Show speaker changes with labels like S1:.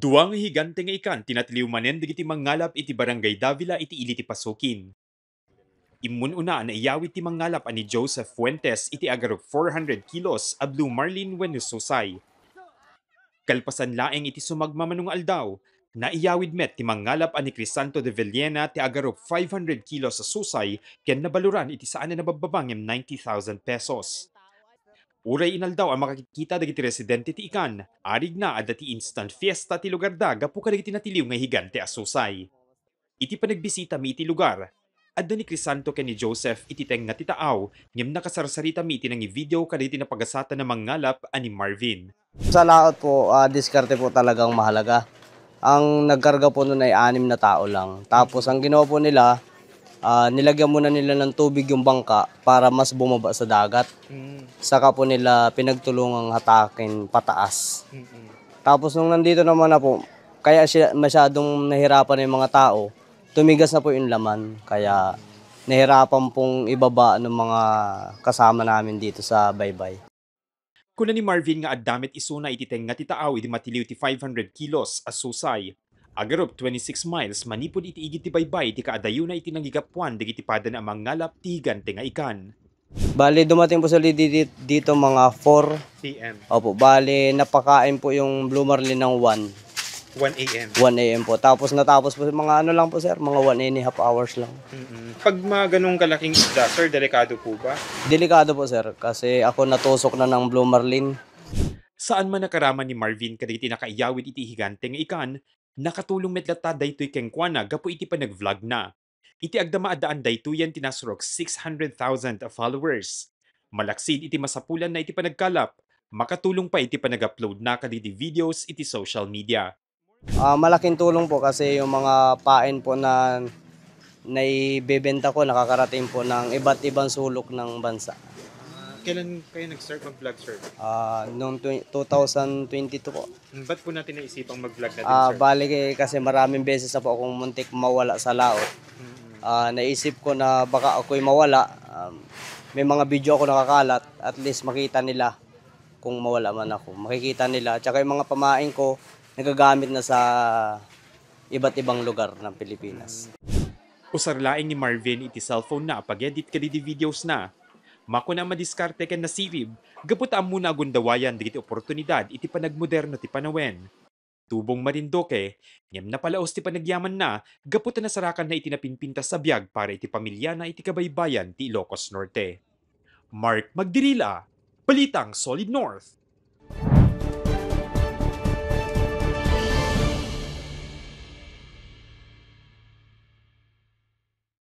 S1: Duwang higante nga ikan tinatiliw manen digiti mangalap iti barangay Davila iti ili ti Pasukin. Immun una na iyawit ti mangalap ani Joseph Fuentes iti agarop 400 kilos a Blue Marlin wenno susay. Kalpasan laeng iti sumagmamanung aldaw, na iyawid met ti mangalap ani Crisanto de Villena ti agarop 500 kilos sa susay ken nabaluran iti saan na nabababangem 90,000 pesos. Uray inaldaw ang makikita dagiti residente ti ikan, arig na adda ti instant fiesta ti lugar da gapu kadagiti natiliw nga higante a susay. Iti panagbisita mi iti lugar, adda ni Crisanto ken ni Joseph iti teng nga titaaw, ngem nakasarsarita mi iti nang i-video kadagiti napagasata na mangalap ani Marvin.
S2: Sa laot po, diskarte po talagang mahalaga. Ang nagkarga po nun ay 6 na tao lang. Tapos ang ginawa po nila, nilagyan muna nila ng tubig yung bangka para mas bumaba sa dagat. Saka po nila pinagtulungang hatakin pataas. Tapos nung nandito naman na po, kaya siya masyadong nahirapan yung mga tao, tumigas na po yung laman. Kaya nahirapan pong ibaba ng mga kasama namin dito sa baybay.
S1: Kuna ni Marvin nga addamit isuna iti teng nga titaaw iti matiliw ti 500 kilos as susay. Agarop 26 miles manipod iti igit ti baybay ti kaadayo na iti nangigapuan digiti pada na mangalap ti higante nga ikan.
S2: Bali, dumating po sa dito mga 4.
S1: PM,
S2: Opo, bali, napakain po yung Blue Marlin ng
S1: 1 AM.
S2: 1 a.m. po. Tapos natapos po mga ano lang po sir, mga 1.5 hours lang.
S1: Pag mga ganong kalaking isda, sir, delikado po ba?
S2: Delikado po sir, kasi ako natusok na ng Blue Marlin.
S1: Saan man nakaraman ni Marvin kadagiti nakaiyawid iti higante nga ikan, nakatulong metlata daytoy kengkwana gapu iti pa nag-vlog na. Iti agdama addaan daytoyan tinasurok 600,000 followers. Malaksid iti masapulan na iti panagkalap, makatulong pa iti panag-upload na kaditi videos iti social media.
S2: Malaking tulong po kasi yung mga pain po na naibebenta ko nakakarating po ng iba't ibang sulok ng bansa.
S1: Kailan kayo nag-start mag-vlog, sir?
S2: Noong 2022 po.
S1: Ba't po natin naisipang mag-vlog natin,
S2: Bali kasi maraming beses na po akong muntik mawala sa laot. Naisip ko na baka ako'y mawala. May mga video ako nakakalat, at least makita nila kung mawala man ako. Makikita nila. At saka yung mga pamain ko, nagagamit na sa iba't ibang lugar ng Pilipinas.
S1: Usarlaing ni Marvin iti cellphone na pag-edit kaditi videos na. Mako na madiskarte ken nasirib, gaputaan muna agundawayan digiti oportunidad iti panagmoderno ti panawen. Tubong marindoke, ngem napalaos ti panagyaman na, gaputan na sarakan na iti napinpintas sa biag para iti pamilya na iti kabaybayan ti Ilocos Norte. Mark Magdirila, Balitang Solid North.